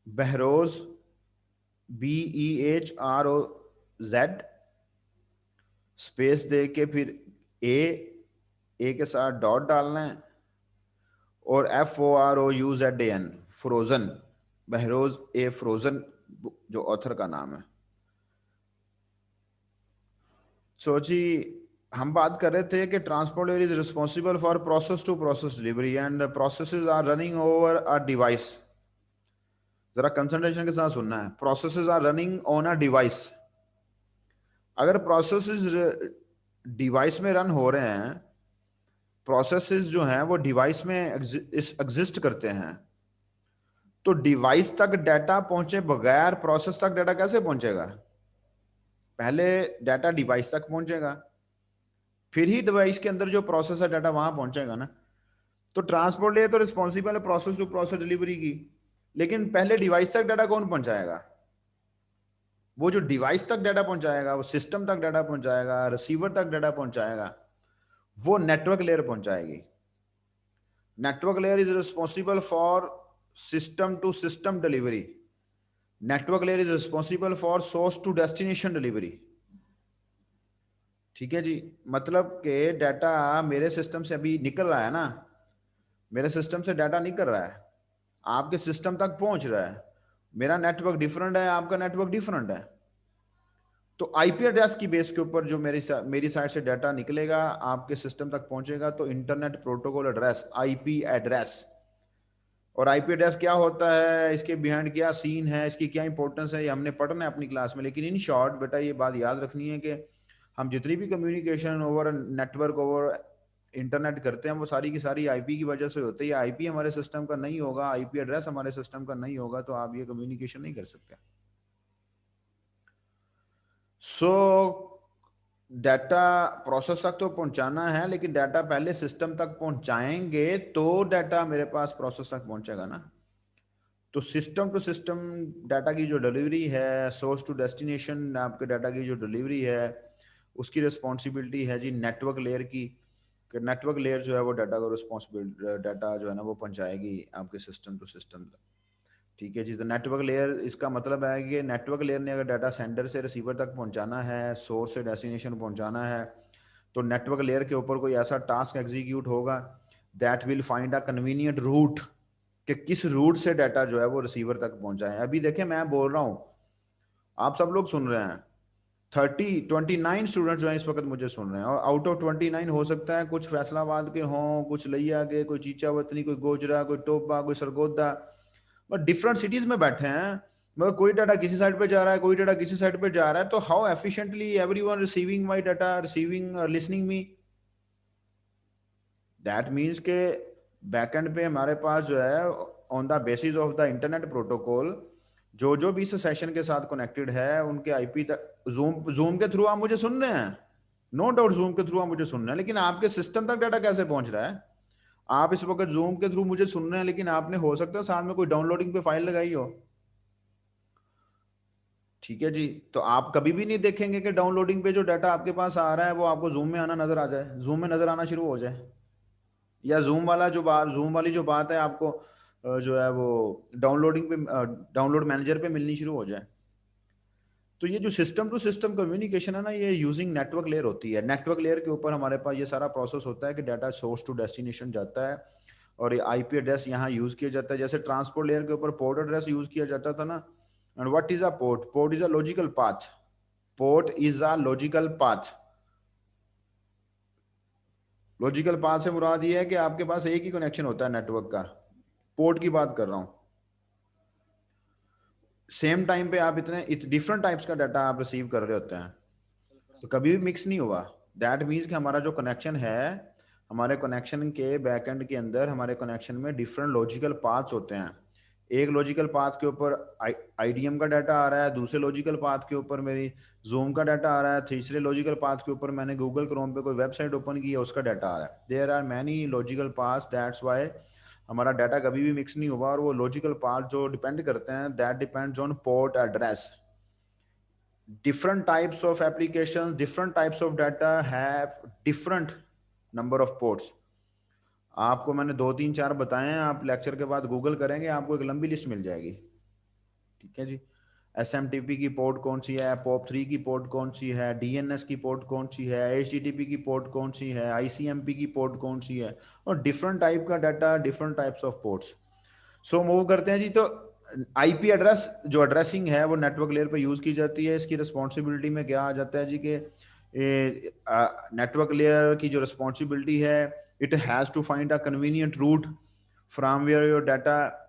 बहरोज BEHROZ स्पेस दे के फिर ए के साथ डॉट डालना है और FOROUZAN फ्रोजन, बहरोज ए फ्रोजन जो ऑथर का नाम है। सो जी हम बात कर रहे थे कि transport layer is responsible for process to process delivery and processes are running over a device. जरा कंसंट्रेशन के साथ सुनना है। Processes are running on a device. अगर प्रोसेसेस डिवाइस में रन हो रहे हैं, प्रोसेसेस जो हैं वो डिवाइस में एग्जिस्ट करते हैं, तो डिवाइस तक डाटा पहुंचे बगैर प्रोसेस तक डाटा कैसे पहुंचेगा? पहले डाटा डिवाइस तक पहुंचेगा, फिर ही डिवाइस के अंदर जो प्रोसेस है डाटा वहां पहुंचेगा ना। तो ट्रांसपोर्ट लेयर तो रिस्पॉन्सिबल है प्रोसेस टू प्रोसेस डिलीवरी की, लेकिन पहले डिवाइस तक डाटा कौन पहुंचाएगा? वो जो डिवाइस तक डाटा पहुंचाएगा, वो सिस्टम तक डाटा पहुंचाएगा, रिसीवर तक डाटा पहुंचाएगा, वो नेटवर्क लेयर पहुंचाएगी। Network layer is responsible for system to system delivery. Network layer is responsible for source to destination delivery. ठीक है जी। मतलब कि डाटा मेरे सिस्टम से अभी निकल रहा है ना, मेरे सिस्टम से डाटा निकल रहा है, आपके सिस्टम तक पहुंच रहा है। मेरा नेटवर्क डिफरेंट है, आपका नेटवर्क डिफरेंट है। तो आईपी एड्रेस की बेस के ऊपर जो मेरी साइड से डाटा निकलेगा आपके सिस्टम तक पहुंचेगा, तो internet protocol address, IP address. और आईपी एड्रेस क्या होता है, इसके बिहाइंड क्या सीन है, इसकी क्या इंपॉर्टेंस है, ये हमने पढ़ना है अपनी क्लास में। लेकिन इन शॉर्ट बेटा ये बात याद रखनी है कि हम जितनी भी communication over network, over internet करते हैं वो सारी की सारी आईपी की वजह से होती है। आईपी हमारे सिस्टम का नहीं होगा, आईपी एड्रेस हमारे सिस्टम का नहीं होगा, तो आप ये कम्युनिकेशन नहीं कर सकते। डाटा प्रोसेस तक तो पहुंचाना है, लेकिन डाटा पहले सिस्टम तक पहुंचाएंगे तो डाटा मेरे पास प्रोसेस तक पहुंचेगा ना। तो सिस्टम टू सिस्टम डाटा की जो डिलीवरी है, सोर्स टू डेस्टिनेशन आपके डाटा की जो डिलीवरी है, उसकी रिस्पॉन्सिबिलिटी है जी नेटवर्क लेयर की। नेटवर्क लेयर जो है वो डाटा को रिस्पॉन्सिबिलिटी, डाटा जो है ना वो पहुंचाएगी आपके सिस्टम टू सिस्टम तक। ठीक है जी। तो नेटवर्क लेयर, इसका मतलब है कि नेटवर्क लेयर ने अगर डाटा सेंडर से रिसीवर तक पहुंचाना है, सोर्स से डेस्टिनेशन पहुंचाना है, तो नेटवर्क लेयर के ऊपर कोई ऐसा टास्क एग्जीक्यूट होगा that will find a convenient route, कि किस रूट से डाटा जो है वो रिसीवर तक पहुंचाए। अभी देखें मैं बोल रहा हूं, आप सब लोग सुन रहे हैं, 29 स्टूडेंट जो है इस वक्त मुझे सुन रहे हैं, और आउट ऑफ 29 हो सकता है कुछ फैसलाबाद के हों, कुछ लिया के, कोई चीचावतनी, कोई गोजरा, कोई टोपा, कोई सरगोदा, बट डिफरेंट सिटीज में बैठे हैं। मगर कोई डाटा किसी साइड पे जा रहा है, कोई डाटा किसी साइड पे जा रहा है, तो how efficiently everyone receiving my data, receiving listening me. That means के बैकएंड पे हमारे पास जो है on the basis of the internet protocol जो भी इस सेशन के साथ कनेक्टेड है उनके आईपी तक, जूम के थ्रू आप मुझे सुन रहे हैं, नो डाउट जूम के थ्रू आप मुझे सुन रहे हैं, लेकिन आपके सिस्टम तक डाटा कैसे पहुंच रहा है? आप इस वक्त जूम के थ्रू मुझे सुन रहे हैं, लेकिन आपने हो सकता है साथ में कोई डाउनलोडिंग पे फाइल लगाई हो। ठीक है जी। तो आप कभी भी नहीं देखेंगे कि डाउनलोडिंग पे जो डाटा आपके पास आ रहा है वो आपको जूम में आना नजर आ जाए, जूम में नजर आना शुरू हो जाए, या जूम वाली जो बात है आपको जो है वो डाउनलोडिंग पे, डाउनलोड मैनेजर पे मिलनी शुरू हो जाए। तो ये जो सिस्टम टू सिस्टम कम्युनिकेशन है ना, ये यूजिंग नेटवर्क लेयर होती है। नेटवर्क लेयर के ऊपर हमारे पास ये सारा प्रोसेस होता है कि डाटा सोर्स टू डेस्टिनेशन जाता है, और ये आईपी एड्रेस यहाँ यूज किया जाता है। जैसे ट्रांसपोर्ट लेयर के ऊपर पोर्ट एड्रेस यूज किया जाता था ना। And what is a port? Port is a logical path. Port is a logical path. Logical path से मुराद ये है कि आपके पास एक ही कनेक्शन होता है नेटवर्क का। पोर्ट की बात कर रहा हूं। सेम टाइम पे आप इतने डिफरेंट टाइप्स का डाटा आप रिसीव कर रहे होते हैं, तो कभी भी मिक्स नहीं हुआ। दैट मीन्स कि हमारा जो कनेक्शन है, हमारे कनेक्शन के बैकएंड के अंदर हमारे कनेक्शन में डिफरेंट लॉजिकल पाथ्स होते हैं। एक लॉजिकल पाथ के ऊपर आईडीएम का डाटा आ रहा है, दूसरे लॉजिकल पाथ के ऊपर मेरी जूम का डाटा आ रहा है, तीसरे लॉजिकल पाथ के ऊपर मैंने गूगल क्रोम पे कोई वेबसाइट ओपन की है उसका डाटा आ रहा है। There are many logical paths, that's why हमारा डाटा कभी भी मिक्स नहीं हुआ। और वो लॉजिकल पाथ जो डिपेंड करते हैं, that depends on port address. different types of applications, different types of data have different number of ports। आपको मैंने 2 3 4 बताए हैं, आप लेक्चर के बाद गूगल करेंगे आपको एक लंबी लिस्ट मिल जाएगी। ठीक है जी। SMTP की पोर्ट कौन सी है, POP3 की पोर्ट कौन सी है, DNS की पोर्ट कौन सी है, HTTP की पोर्ट कौन सी है, ICMP की पोर्ट कौन सी है, और डिफरेंट टाइप का data, different types of ports. So move करते हैं जी। तो आईपी एड्रेस जो एड्रेसिंग है वो नेटवर्क लेयर पे यूज की जाती है। इसकी रिस्पॉन्सिबिलिटी में क्या आ जाता है जी कि नेटवर्क लेयर की जो रिस्पॉन्सिबिलिटी है, it has to find a convenient route from where your data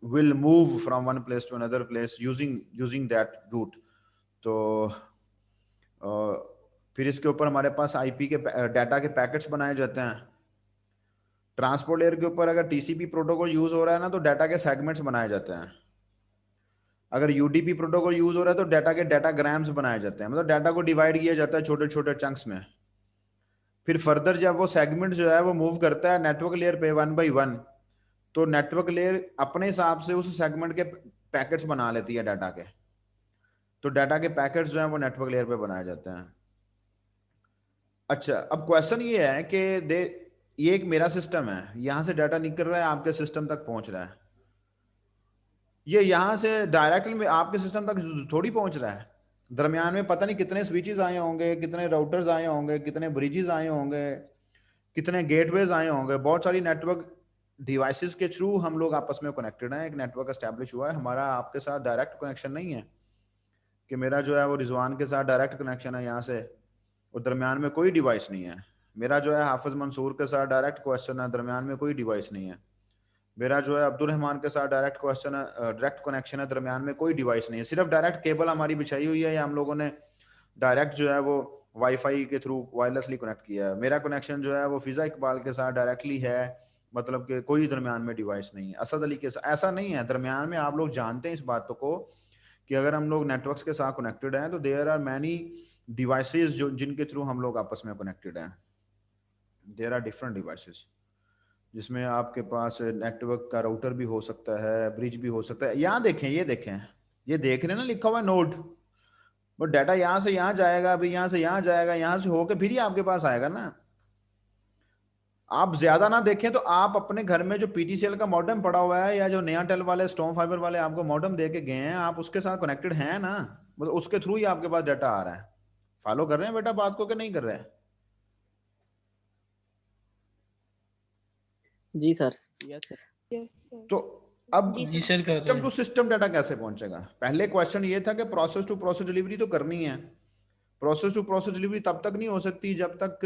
will move from one place to another place using that route. तो फिर इसके ऊपर हमारे पास आईपी के डाटा के पैकेट्स बनाए जाते हैं। ट्रांसपोर्ट लेयर के ऊपर अगर टीसीपी प्रोटोकॉल यूज हो रहा है ना, तो डाटा के सेगमेंट्स बनाए जाते हैं। अगर यूडीपी प्रोटोकॉल यूज हो रहा है तो डाटा के डाटाग्राम्स बनाए जाते हैं, मतलब डाटा को डिवाइड किया जाता है छोटे छोटे चंक्स में। फिर फर्दर जब वो सेगमेंट जो है वो मूव करता है नेटवर्क लेयर पे 1 by 1, तो नेटवर्क लेयर अपने हिसाब से उस सेगमेंट के पैकेट्स बना लेती है डाटा के। तो डाटा के पैकेट्स जो है वो नेटवर्क लेयर पे बनाए जाते हैं। अच्छा, अब क्वेश्चन ये है कि ये एक मेरा सिस्टम है, यहां से डाटा निकल रहा है, आपके सिस्टम तक पहुंच रहा है। ये यहां से डायरेक्टली में आपके सिस्टम तक थोड़ी पहुंच रहा है। दरमियान में पता नहीं कितने स्विचेस आए होंगे, कितने राउटर्स आए होंगे, कितने ब्रिजेस आए होंगे, कितने गेटवेज आए होंगे। बहुत सारी नेटवर्क डिवाइसेस के थ्रू हम लोग आपस में कनेक्टेड हैं, एक नेटवर्क एस्टेब्लिश हुआ है। हमारा आपके साथ डायरेक्ट कनेक्शन नहीं है कि मेरा जो है वो रिजवान के साथ डायरेक्ट कनेक्शन है यहाँ से, और दरमियान में कोई डिवाइस नहीं है। मेरा जो है हाफिज मंसूर के साथ डायरेक्ट क्वेश्चन है, दरमियान में कोई डिवाइस नहीं है। मेरा जो है अब्दुल रहमान के साथ डायरेक्ट क्वेश्चन है, डायरेक्ट कनेक्शन है, दरमियान में कोई डिवाइस नहीं है। सिर्फ डायरेक्ट केबल हमारी बिछाई हुई है, या हम लोगों ने डायरेक्ट जो है वो वाईफाई के थ्रू वायरलेसली कनेक्ट किया है। मेरा कनेक्शन जो है वो फिजा इकबाल के साथ डायरेक्टली है, मतलब कि कोई दरमियान में डिवाइस नहीं है। असद अली के साथ ऐसा नहीं है दरमियान में। आप लोग जानते हैं इस बात को कि अगर हम लोग नेटवर्क्स के साथ कनेक्टेड हैं तो देयर आर मैनी डिवाइसेस जो जिनके थ्रू हम लोग आपस में कनेक्टेड हैं। देयर आर डिफरेंट डिवाइसेस जिसमें आपके पास नेटवर्क का राउटर भी हो सकता है, ब्रिज भी हो सकता है। यहाँ देखें, ये देखें, ये देख रहे हैं ना, लिखा हुआ है नोड। बट डाटा यहाँ से यहाँ जाएगा, अभी यहाँ से यहाँ जाएगा, यहाँ से होके फिर ही आपके पास आएगा ना। आप ज्यादा ना देखें तो आप अपने घर में जो पीटीसीएल का मॉडेम पड़ा हुआ है या जो नया टेल वाले स्टॉर्म फाइबर वाले आपको मॉडेम दे के गए हैं, आप उसके साथ कनेक्टेड हैं ना, मतलब उसके थ्रू ही आपके पास डाटा आ रहा है। फॉलो कर रहे हैं बेटा बात को कि नहीं कर रहे हैं? जी सर। Yes sir. तो अब जी सर, कर रहे सिस्टम हैं। टू सिस्टम डाटा कैसे पहुंचेगा? पहले क्वेश्चन ये था कि प्रोसेस टू प्रोसेस डिलीवरी तो करनी है। प्रोसेस टू प्रोसेस डिलीवरी तब तक नहीं हो सकती जब तक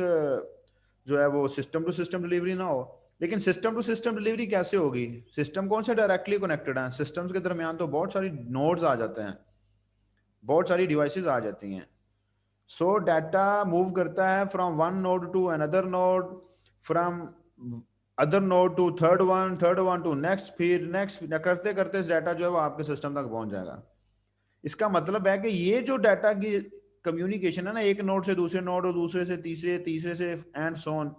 जो है वो सिस्टम टू सिस्टम डिलीवरी ना हो। लेकिन सिस्टम टू सिस्टम डिलीवरी कैसे होगी? सिस्टम कौन से डायरेक्टली कनेक्टेड है? सिस्टम्स के दरमियान तो बहुत सारी नोड्स आ जाते हैं, बहुत सारी डिवाइसेस आ जाती हैं। सो डाटा मूव करता है from one node to another node, from other node to third one to next, फिर नेक्स्ट करते करते डाटा जो है वो आपके सिस्टम तक पहुंच जाएगा। इसका मतलब है कि ये जो डाटा की कम्युनिकेशन है ना, एक नोड से दूसरे नोड और दूसरे से तीसरे, तीसरे से एंड सो ऑन,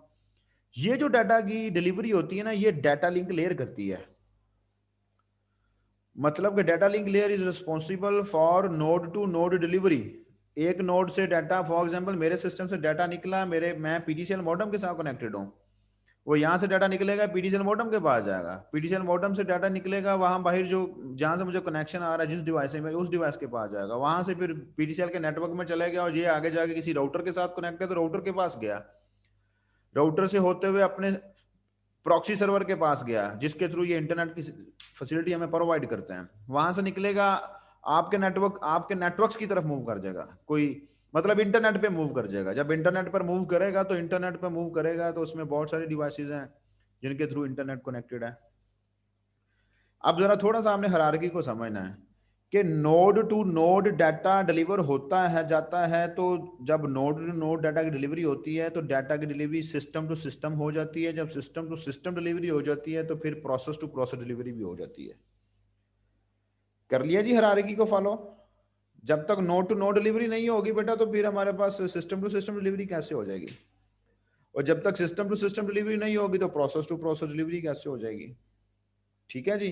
ये जो डाटा की डिलीवरी होती है ना, ये डाटा लिंक लेयर करती है। मतलब कि data link layer is responsible for node to node delivery. एक नोड से डाटा, फॉर एग्जांपल मेरे सिस्टम से डाटा निकला, मैं पीटीसीएल मॉडेम के साथ कनेक्टेड हूं, वो यहां से डाटा निकलेगा पीटीसीएल मॉडेम के पास जाएगा, पीटीसीएल मॉडेम से डाटा निकलेगा वहां बाहर जो जहां से मुझे कनेक्शन आ रहा है जिस डिवाइस से, उस डिवाइस के पास जाएगा, वहां से फिर पीटीसीएल के नेटवर्क में चले गया और ये आगे जाके किसी राउटर के साथ कनेक्ट है तो राउटर के पास गया, राउटर से होते हुए अपने प्रॉक्सी सर्वर के पास गया जिसके थ्रू ये इंटरनेट की फैसिलिटी हमें प्रोवाइड करते हैं, वहां से निकलेगा आपके नेटवर्क्स की तरफ मूव कर जाएगा, कोई मतलब इंटरनेट पे मूव कर जाएगा। जब इंटरनेट पर मूव करेगा तो इंटरनेट पे मूव करेगा तो उसमें बहुत सारी डिवाइसेस हैं जिनके थ्रू इंटरनेट कनेक्टेड है। अब जरा थोड़ा सा हमने हायरार्की को समझना है कि node to node data deliver होता है जाता है, तो जब नोड टू नोड डाटा की डिलीवरी होती है तो डाटा की डिलीवरी सिस्टम टू सिस्टम हो जाती है। जब सिस्टम टू सिस्टम डिलीवरी हो जाती है तो फिर प्रोसेस टू प्रोसेस डिलीवरी भी हो जाती है। कर लिया जी हायरार्की को फॉलो? जब तक नोड टू नोड डिलीवरी नहीं होगी बेटा तो फिर हमारे पास सिस्टम टू सिस्टम डिलीवरी कैसे हो जाएगी? और जब तक सिस्टम टू सिस्टम डिलीवरी नहीं होगी तो प्रोसेस टू प्रोसेस डिलीवरी कैसे हो जाएगी? ठीक है जी।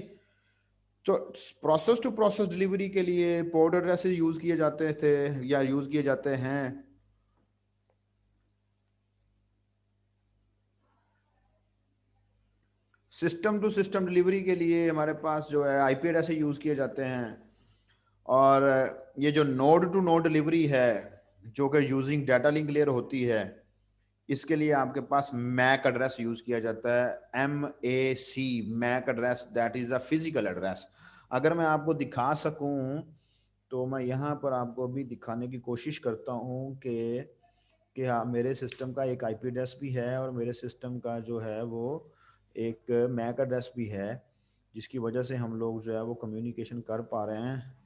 तो प्रोसेस टू प्रोसेस डिलीवरी के लिए पोर्ट एड्रेसेस यूज किए जाते थे या यूज किए जाते हैं। सिस्टम टू सिस्टम डिलीवरी के लिए हमारे पास जो है आईपी एड्रेसेस यूज किए जाते हैं। और ये जो नोड टू नोड डिलीवरी है जो कि यूजिंग डाटा लिंक लेयर होती है, इसके लिए आपके पास मैक एड्रेस यूज किया जाता है। MAC, MAC address, that is a physical address. अगर मैं आपको दिखा सकूं तो मैं यहाँ पर आपको भी दिखाने की कोशिश करता हूँ कि हाँ मेरे सिस्टम का एक आईपी एड्रेस भी है और मेरे सिस्टम का जो है वो एक मैक एड्रेस भी है, जिसकी वजह से हम लोग जो है वो कम्युनिकेशन कर पा रहे हैं।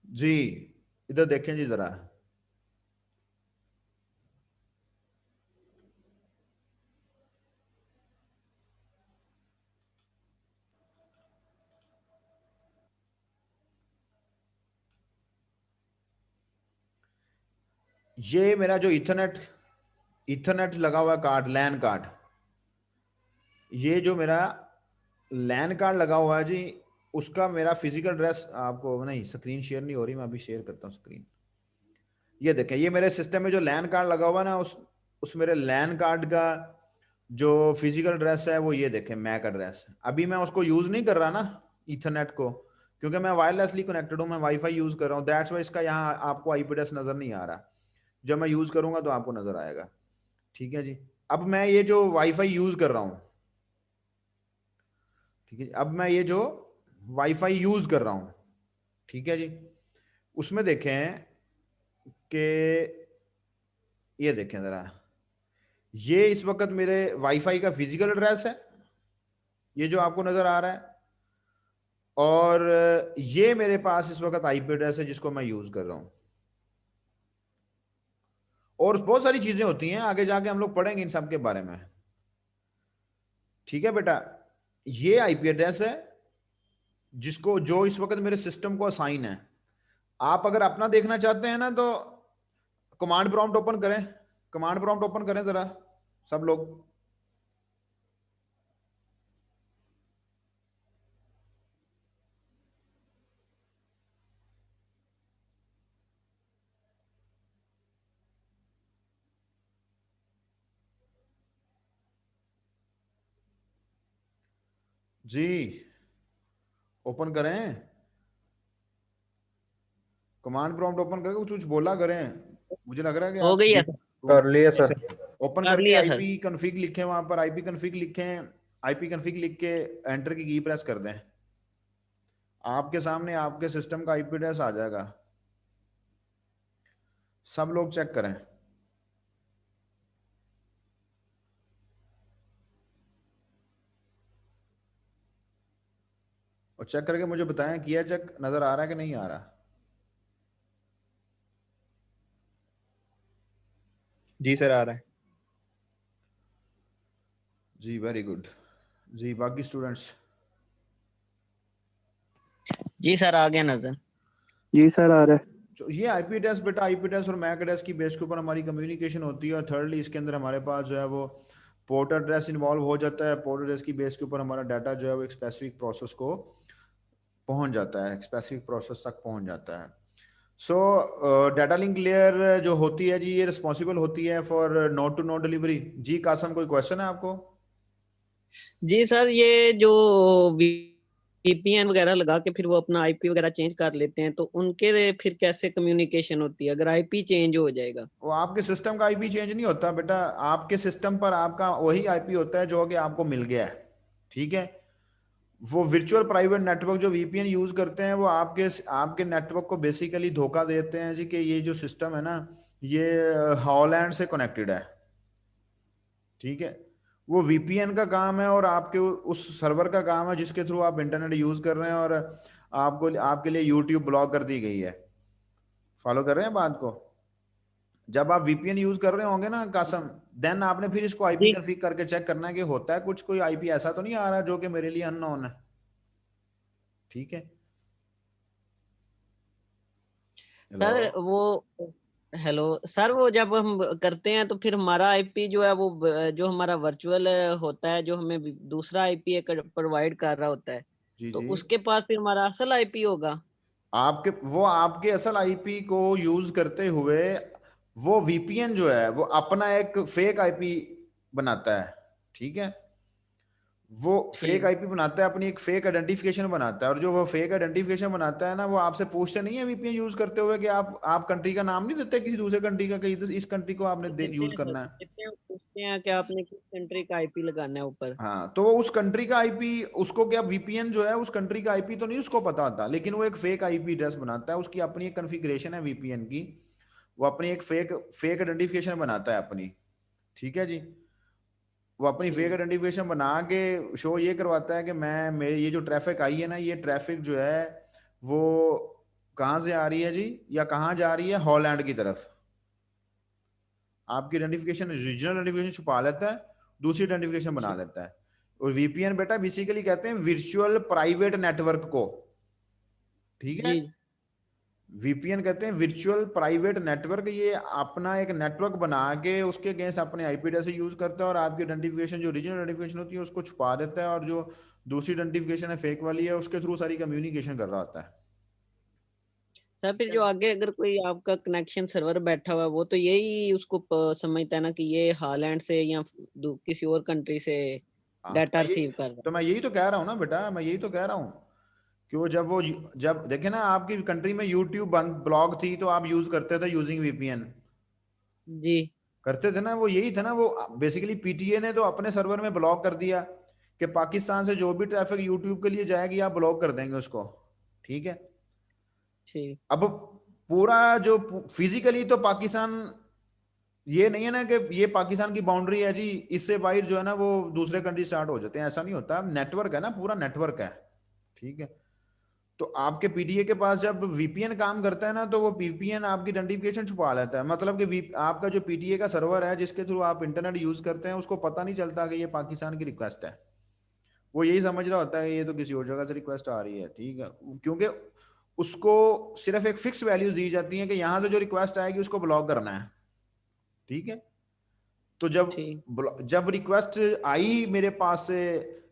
जी इधर देखें जी जरा, ये मेरा जो इथरनेट लगा हुआ कार्ड, लैन कार्ड, ये जो मेरा लैन कार्ड लगा हुआ है जी, उसका मेरा फिजिकल एड्रेस आपको नहीं, स्क्रीन शेयर नहीं हो रही, मैं अभी शेयर करता हूँ स्क्रीन। ये देखें, ये मेरे सिस्टम में जो लैन कार्ड लगा हुआ है ना, उस मेरे लैन कार्ड का जो फिजिकल एड्रेस है वो ये देखें, मैक एड्रेस। अभी मैं उसको यूज नहीं कर रहा ना इथरनेट को, क्योंकि मैं वायरलेसली कनेक्टेड हूँ, मैं वाईफाई यूज कर रहा हूँ, दैट्स वाई इसका यहाँ आपको आईपी एड्रेस नजर नहीं आ रहा। जब मैं यूज करूंगा तो आपको नजर आएगा। ठीक है जी। अब मैं ये जो वाईफाई यूज कर रहा हूं, ठीक है, अब मैं ये जो वाईफाई यूज कर रहा हूं, ठीक है जी, उसमें देखें कि ये देखें जरा, ये इस वक्त मेरे वाईफाई का फिजिकल एड्रेस है, ये जो आपको नजर आ रहा है, और ये मेरे पास इस वक्त आईपी एड्रेस है जिसको मैं यूज कर रहा हूं। और बहुत सारी चीजें होती हैं, आगे जाके हम लोग पढ़ेंगे इन सब के बारे में। ठीक है बेटा, ये आईपी एड्रेस है जिसको जो इस वक्त मेरे सिस्टम को असाइन है। आप अगर अपना देखना चाहते हैं ना तो कमांड प्रॉम्प्ट ओपन करें, कमांड प्रॉम्प्ट ओपन करें जरा सब लोग। जी ओपन करें, कमांड प्रॉम्प्ट ओपन करके कुछ कुछ बोला करें। मुझे लग रहा है कि हो आप गई है कर लिया सर। ओपन कर करके लिया सर। आईपी कॉन्फ़िग लिखें, वहां पर आईपी कॉन्फ़िग लिखें, आईपी कॉन्फ़िग लिख के एंटर की प्रेस कर दें। आपके सामने आपके सिस्टम का आईपी एड्रेस आ जाएगा। सब लोग चेक करें। और चेक करके मुझे बताएं किया चेक, नजर आ रहा है कि नहीं आ रहा। जी सर आ रहा है। जी वेरी गुड। जी बाकी स्टूडेंट्स। जी सर आ गया नजर। जी सर आ रहा है। तो ये आईपी एड्रेस बेटा, आईपी एड्रेस और मैक एड्रेस की बेस के ऊपर हमारी कम्युनिकेशन होती है। और थर्डली इसके अंदर हमारे पास जो है वो पोर्ट एड्रेस इन्वॉल्व हो जाता है। पोर्ट एड्रेस की बेस के ऊपर हमारा डाटा जो है वो एक स्पेसिफिक प्रोसेस को पहुंच जाता है, स्पेसिफिक प्रोसेस तक पहुंच जाता है। सो डाटा लिंक लेयर जो होती है जी, ये रिस्पॉन्सिबल होती है for node to node delivery. जी कासम, कोई क्वेश्चन है आपको? जी सर, ये जो वीपीएन वगैरह लगा के फिर वो अपना आईपी वगैरह चेंज कर लेते हैं, तो उनके फिर कैसे कम्युनिकेशन होती है अगर आईपी चेंज हो जाएगा? वो आपके सिस्टम का आईपी चेंज नहीं होता बेटा, आपके सिस्टम पर आपका वही आईपी होता है जो कि आपको मिल गया है। ठीक है, वो वर्चुअल प्राइवेट नेटवर्क जो वीपीएन यूज करते हैं वो आपके आपके नेटवर्क को बेसिकली धोखा देते हैं जी कि ये जो सिस्टम है ना ये हॉलैंड से कनेक्टेड है। ठीक है, वो वीपीएन का काम है और आपके उस सर्वर का काम है जिसके थ्रू आप इंटरनेट यूज कर रहे हैं, और आपको आपके लिए यूट्यूब ब्लॉक कर दी गई है। फॉलो कर रहे हैं बात को? जब आप वीपीएन यूज कर रहे होंगे ना कासम, देन आपने फिर इसको आईपी जी कॉन्फ़िग करके चेक करना है कि होता है कुछ, कोई आईपी ऐसा तो नहीं आ रहा जो कि मेरे लिए अननोन है। ठीक है। हेलो। सर वो हेलो सर, वो जब हम करते हैं तो फिर हमारा आईपी जो है वो जो हमारा वर्चुअल होता है, जो हमें दूसरा आईपी प्रोवाइड कर रहा होता है, जी तो जी, उसके पास फिर हमारा असल आईपी होगा। आपके वो आपके असल आईपी को यूज करते हुए वो वीपीएन जो है वो अपना एक फेक आईपी बनाता है। ठीक है, वो फेक ठीक। आईपी बनाता है, अपनी एक फेक आइडेंटिफिकेशन बनाता है। और जो वो फेक आइडेंटिफिकेशन बनाता है ना, वो आपसे पूछते नहीं है वीपीएन यूज करते हुए कि आप कंट्री का नाम नहीं देते किसी दूसरे कंट्री का, कि इस कंट्री को आपने देते यूज हैं सर, करना है। देते हैं, पूछते हैं कि आपने किस कंट्री का आईपी लगाना है ऊपर। हाँ, तो वो उस कंट्री का आईपी, उसको क्या वीपीएन जो है उस कंट्री का आईपी तो नहीं उसको पता होता, लेकिन वो एक फेक आईपी एड्रेस बनाता है। उसकी अपनी एक कॉन्फ़िगरेशन है वीपीएन की, वो अपनी एक फेक फेक आइडेंटिफिकेशन बनाता है अपनी। ठीक है जी, वो अपनी फेक ठीक। आइडेंटिफिकेशन बना के शो ये करवाता है कि मैं मेरे ये जो ट्रैफिक आई है ना, ये ट्रैफिक जो है वो कहाँ से आ रही है जी, या कहाँ जा रही है, हॉलैंड की तरफ। आपकी आइडेंटिफिकेशन रीजनल आइडेंटिफिकेशन छुपा लेता है, दूसरी आइडेंटिफिकेशन बना ठीक। लेता है। और वीपीएन बेटा बेसिकली कहते हैं वर्चुअल प्राइवेट नेटवर्क को। ठीक है, जी वीपीएन कहते हैं वर्चुअल प्राइवेट नेटवर्क। ये अपना एक नेटवर्क बना के उसके अगेंस्ट अपने आईपी एड्रेस यूज करता है, और आपकी आइडेंटिफिकेशन जो ओरिजिनल आइडेंटिफिकेशन होती है उसको छुपा देता है, और जो दूसरी आइडेंटिफिकेशन है फेक वाली है उसके थ्रू सारी कम्युनिकेशन कर रहा होता है। सर, फिर जो आगे अगर कोई आपका कनेक्शन सर्वर बैठा हुआ है, वो तो यही उसको समझता है ना कि ये हालैंड से या किसी और कंट्री से हाँ, डाटा रिसीव कर रहा तो मैं यही तो कह रहा हूँ ना बेटा, मैं यही तो कह रहा हूँ कि वो जब देखे ना आपकी कंट्री में यूट्यूब बंद ब्लॉक थी तो आप यूज करते थे यूजिंग वीपीएन, है। जी करते थे ना। वो यही था ना, वो बेसिकली पीटीए ने तो अपने सर्वर में ब्लॉक कर दिया कि पाकिस्तान से जो भी ट्रैफिक यूट्यूब के लिए जाएगी आप ब्लॉक कर देंगे उसको। ठीक है, ठीक। अब पूरा जो फिजिकली तो पाकिस्तान ये नहीं है ना कि ये पाकिस्तान की बाउंड्री है जी, इससे बाहर जो है ना वो दूसरे कंट्री स्टार्ट हो जाते हैं, ऐसा नहीं होता। नेटवर्क है ना, पूरा नेटवर्क है। ठीक है, तो आपके पीटीए के पास जब वीपीएन काम करता है ना, तो वो वीपीएन आपकी आइडेंटिफिकेशन छुपा लेता है। मतलब कि आपका जो पीटीए का सर्वर है जिसके थ्रू आप इंटरनेट यूज करते हैं, उसको पता नहीं चलता कि ये पाकिस्तान की रिक्वेस्ट है। वो यही समझ रहा होता है ये तो किसी और जगह से रिक्वेस्ट आ रही है, ठीक है, क्योंकि उसको सिर्फ एक फिक्स वैल्यूज दी जाती है कि यहां से जो रिक्वेस्ट आएगी उसको ब्लॉक करना है, ठीक है। तो जब रिक्वेस्ट आई मेरे पास से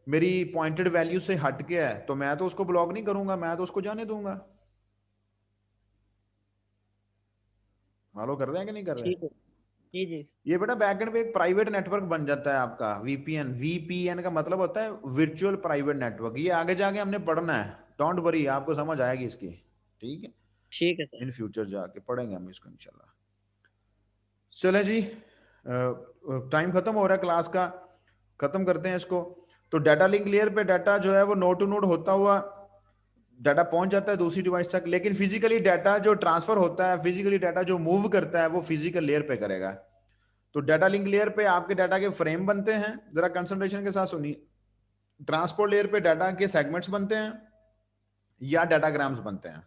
मेरी पॉइंटेड वैल्यू से हट के है, तो मैं तो उसको ब्लॉक नहीं करूंगा, मैं तो उसको जाने दूंगा। फॉलो कर रहे हैं कि नहीं कर रहे? ठीक है जी जी। ये बेटा बैकएंड पे एक प्राइवेट नेटवर्क बन जाता है आपका वीपीएन। वीपीएन का मतलब होता है वर्चुअल प्राइवेट नेटवर्क। ये आगे जाके हमने पढ़ना है, डोंट वरी, आपको समझ आएगी इसकी, ठीक है। ठीक है सर। इन फ्यूचर जाके पढ़ेंगे हम इसको इंशाल्लाह। चले जी, टाइम खत्म हो रहा है क्लास का, खत्म करते हैं इसको। तो डाटा लिंक लेयर पे डाटा जो है वो नोड टू नोड होता हुआ डाटा पहुंच जाता है दूसरी डिवाइस तक, लेकिन फिजिकली डाटा जो ट्रांसफर होता है, फिजिकली डाटा जो मूव करता है, वो फिजिकल लेयर पे करेगा। तो डाटा लिंक लेयर पे आपके डाटा के फ्रेम बनते हैं, जरा कंसंट्रेशन के साथ सुनिए। ट्रांसपोर्ट लेयर पे डाटा के सेगमेंट्स बनते हैं या डाटाग्राम्स बनते हैं,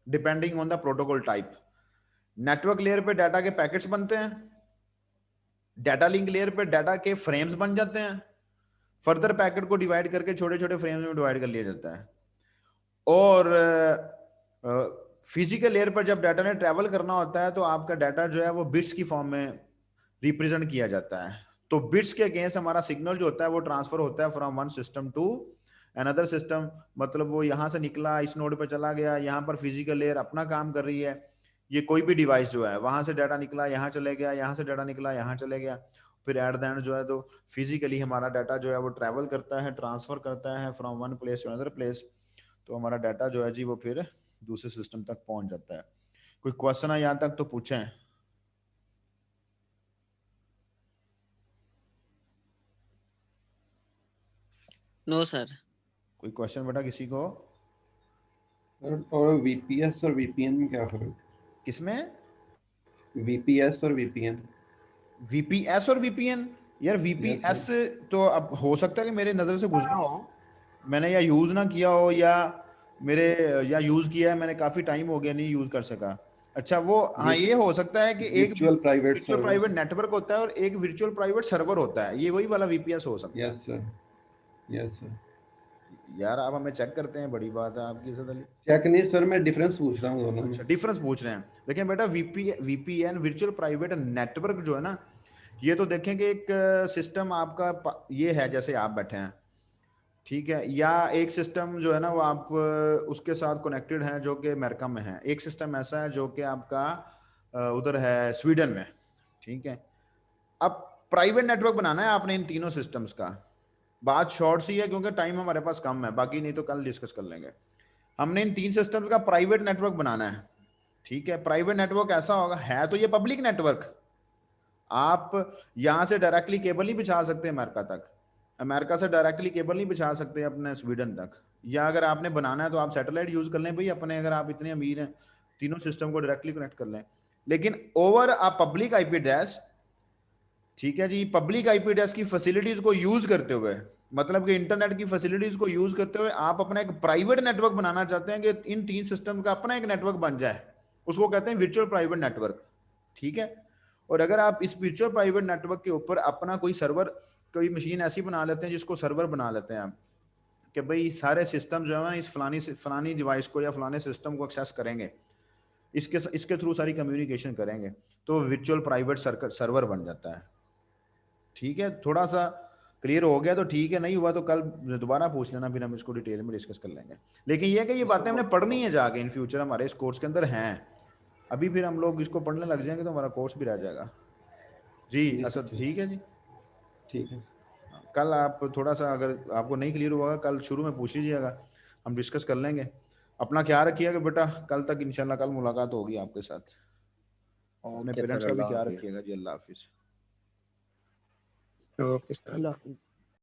depending on the protocol type. Network layer पे डाटा के पैकेट्स बनते हैं। डाटा लिंक लेयर पे डाटा के फ्रेम्स बन जाते हैं। फर्दर पैकेट को डिवाइड करके छोटे छोटे फ्रेम्स में डिवाइड कर लिया जाता है। और फिजिकल लेयर पर जब डाटा ने ट्रैवल करना होता है, तो आपका डाटा जो है वो बिट्स की फॉर्म में रिप्रेजेंट किया जाता है। तो बिट्स के अगेंस्ट हमारा सिग्नल जो होता है वो ट्रांसफर होता है from one system to another system. मतलब वो यहां से निकला, इस नोड पे चला गया, यहाँ पर फिजिकल लेयर अपना काम कर रही है। ये कोई भी डिवाइस जो है, वहां से डाटा निकला यहाँ चले गया, यहाँ से डाटा निकला यहाँ चले गया, फिर एट द एंड जो है तो फिजिकली हमारा डाटा जो है वो ट्रैवल करता है, ट्रांसफर करता है from one place to another place. तो हमारा डाटा जो है जी वो फिर दूसरे सिस्टम तक पहुंच जाता है। कोई क्वेश्चन है यहाँ तक तो पूछें। No sir. कोई क्वेश्चन बेटा किसी को? सर और वीपीएस और वीपीएन में क्या फर्क? किसमें? वीपीएस और वीपीएन। वीपीएस और वीपीएन? यार वीपीएस तो अब हो सकता है कि मेरे नजर से गुजरा हो, मैंने या यूज ना किया हो या यूज किया है मैंने, काफी टाइम हो गया नहीं यूज कर सका। अच्छा वो हाँ, ये हो सकता है कि एक वर्चुअल प्राइवेट नेटवर्क होता है और एक वर्चुअल प्राइवेट सर्वर होता है, ये वही वाला वीपीएस हो सकता है। Yes sir, yes sir. यार आप हमें चेक करते हैं, बड़ी बात है आपकी इज्जत अली। चेक नहीं सर, मैं डिफरेंस पूछ रहा हूँ दोनों में। अच्छा डिफरेंस पूछ रहे हैं। देखिए बेटा वीपीएन वर्चुअल प्राइवेट नेटवर्क जो है ना, ये तो देखें कि एक सिस्टम आपका ये है जैसे आप बैठे हैं, ठीक है, या एक सिस्टम जो है ना वो आप उसके साथ कनेक्टेड हैं जो कि अमेरिका में है। एक सिस्टम ऐसा है जो कि आपका उधर है स्वीडन में, ठीक है। अब प्राइवेट नेटवर्क बनाना है आपने इन तीनों सिस्टम्स का। बात शॉर्ट सी है क्योंकि टाइम हमारे पास कम है, बाकी नहीं तो कल डिस्कस कर लेंगे। हमने इन तीन सिस्टम्स का प्राइवेट नेटवर्क बनाना है, ठीक है। प्राइवेट नेटवर्क ऐसा होगा, है तो ये पब्लिक नेटवर्क, आप यहां से डायरेक्टली केबल नहीं बिछा सकते अमेरिका तक, अमेरिका से डायरेक्टली केबल नहीं बिछा सकते अपने स्वीडन तक। या अगर आपने बनाना है तो आप सैटेलाइट यूज कर लें भाई अपने, अगर आप इतने अमीर हैं तीनों सिस्टम को डायरेक्टली कनेक्ट कर लें। लेकिन over a public IP address, ठीक है जी, पब्लिक आईपी एड्रेस की फैसिलिटीज को यूज करते हुए, मतलब कि इंटरनेट की फैसिलिटीज को यूज करते हुए आप अपना एक प्राइवेट नेटवर्क बनाना चाहते हैं कि इन तीन सिस्टम का अपना एक नेटवर्क बन जाए, उसको कहते हैं वर्चुअल प्राइवेट नेटवर्क, ठीक है। और अगर आप इस वर्चुअल प्राइवेट नेटवर्क के ऊपर अपना कोई सर्वर, कोई मशीन ऐसी बना लेते हैं जिसको सर्वर बना लेते हैं आप, कि भाई सारे सिस्टम जो है ना इस फलानी डिवाइस को या फलाने सिस्टम को एक्सेस करेंगे, इसके थ्रू सारी कम्युनिकेशन करेंगे, तो वर्चुअल प्राइवेट सर्वर बन जाता है, ठीक है। थोड़ा सा क्लियर हो गया तो ठीक है, नहीं हुआ तो कल दोबारा पूछ लेना, फिर हम इसको डिटेल में डिस्कस कर लेंगे। लेकिन ये कि ये बातें हमने पढ़नी है जाके इन फ्यूचर, हमारे इस कोर्स के अंदर हैं। अभी फिर हम लोग इसको पढ़ने लग जाएंगे तो हमारा कोर्स भी रह जाएगा जी। असद ठीक है जी, ठीक है। कल आप थोड़ा सा अगर आपको नहीं क्लियर हुआ कल शुरू में पूछ लीजिएगा, हम डिस्कस कर लेंगे। अपना ख्याल रखिएगा बेटा, कल तक इंशाल्लाह कल मुलाकात होगी आपके साथ। अपने पेरेंट्स का भी ख्याल रखिएगा जी। अल्लाह हाफिज। Okay sir. अल्लाह हाफिज।